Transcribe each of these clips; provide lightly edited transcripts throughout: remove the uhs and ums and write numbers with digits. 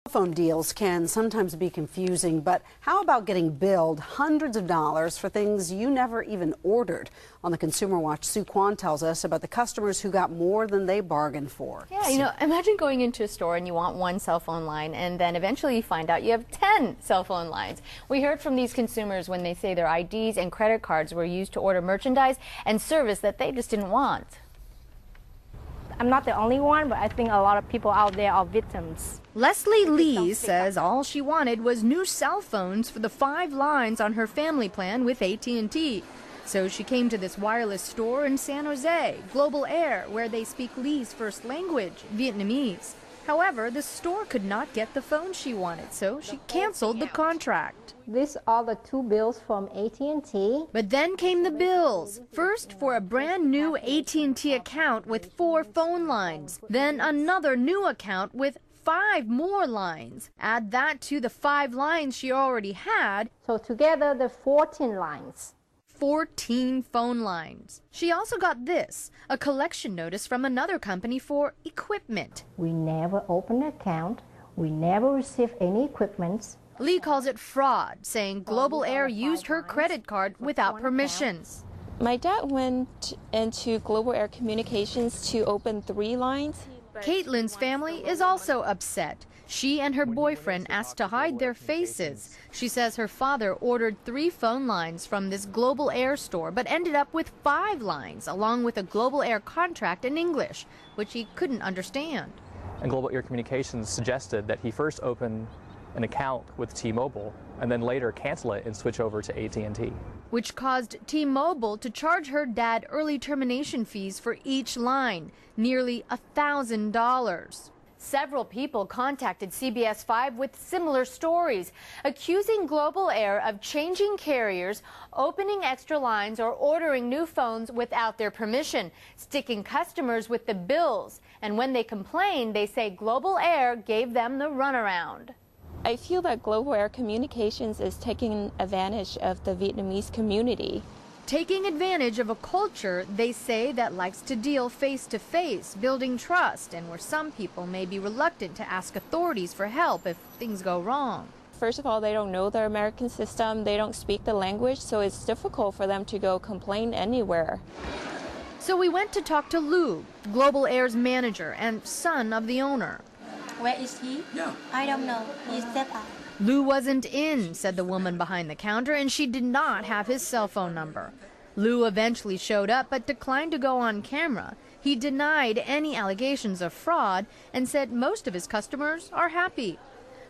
Phone deals can sometimes be confusing, but how about getting billed hundreds of dollars for things you never even ordered? On the Consumer Watch, Sue Kwan tells us about the customers who got more than they bargained for. Yeah, imagine going into a store and you want one cell phone line, and then eventually you find out you have 10 cell phone lines. We heard from these consumers when they say their IDs and credit cards were used to order merchandise and service that they just didn't want. I'm not the only one, but I think a lot of people out there are victims. Leslie Lee says all she wanted was new cell phones for the 5 lines on her family plan with AT&T. So she came to this wireless store in San Jose, Global Air, where they speak Lee's first language, Vietnamese. However, the store could not get the phone she wanted, so she canceled the contract. These are the 2 bills from AT&T. But then came the bills. First for a brand new AT&T account with 4 phone lines. Then another new account with 5 more lines. Add that to the 5 lines she already had. So together, the 14 lines. 14 phone lines. She also got this, a collection notice from another company for equipment. We never opened an account. We never received any equipment. Lee calls it fraud, saying Global Air used her credit card without permission. My dad went into Global Air Communications to open 3 lines. Caitlin's family is also upset. She and her boyfriend asked to hide their faces. She says her father ordered 3 phone lines from this Global Air store, but ended up with 5 lines, along with a Global Air contract in English, which he couldn't understand. And Global Air Communications suggested that he first open an account with T-Mobile and then later cancel it and switch over to AT&T. Which caused T-Mobile to charge her dad early termination fees for each line, nearly $1,000. Several people contacted CBS 5 with similar stories, accusing Global Air of changing carriers, opening extra lines, or ordering new phones without their permission, sticking customers with the bills. And when they complained, they say Global Air gave them the runaround. I feel that Global Air Communications is taking advantage of the Vietnamese community. Taking advantage of a culture, they say, that likes to deal face-to-face, building trust, and where some people may be reluctant to ask authorities for help if things go wrong. First of all, they don't know the American system, they don't speak the language, so it's difficult for them to go complain anywhere. So we went to talk to Lou, Global Air's manager and son of the owner. Where is he? Yeah. I don't know. He stepped out. Lou wasn't in, said the woman behind the counter, and she did not have his cell phone number. Lou eventually showed up but declined to go on camera. He denied any allegations of fraud and said most of his customers are happy.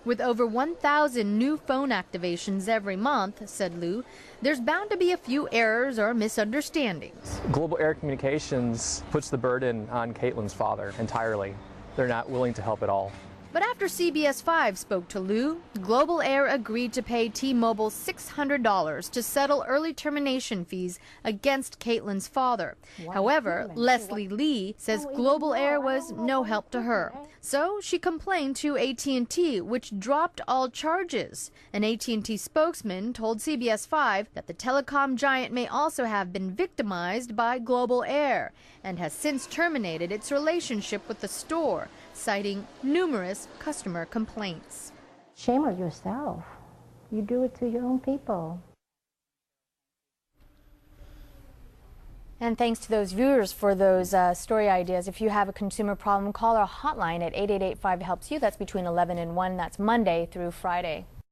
With over 1,000 new phone activations every month, said Lou, there's bound to be a few errors or misunderstandings. Global Air Communications puts the burden on Caitlin's father entirely. They're not willing to help at all. But after CBS 5 spoke to Lou, Global Air agreed to pay T-Mobile $600 to settle early termination fees against Caitlin's father. However, Leslie Lee says Global Air was no help to her. So she complained to AT&T, which dropped all charges. An AT&T spokesman told CBS 5 that the telecom giant may also have been victimized by Global Air and has since terminated its relationship with the store, citing numerous customer complaints. Shame on yourself. You do it to your own people. And thanks to those viewers for those story ideas. If you have a consumer problem, call our hotline at 888-5HELPS-YOU. That's between 11 and 1. That's Monday through Friday.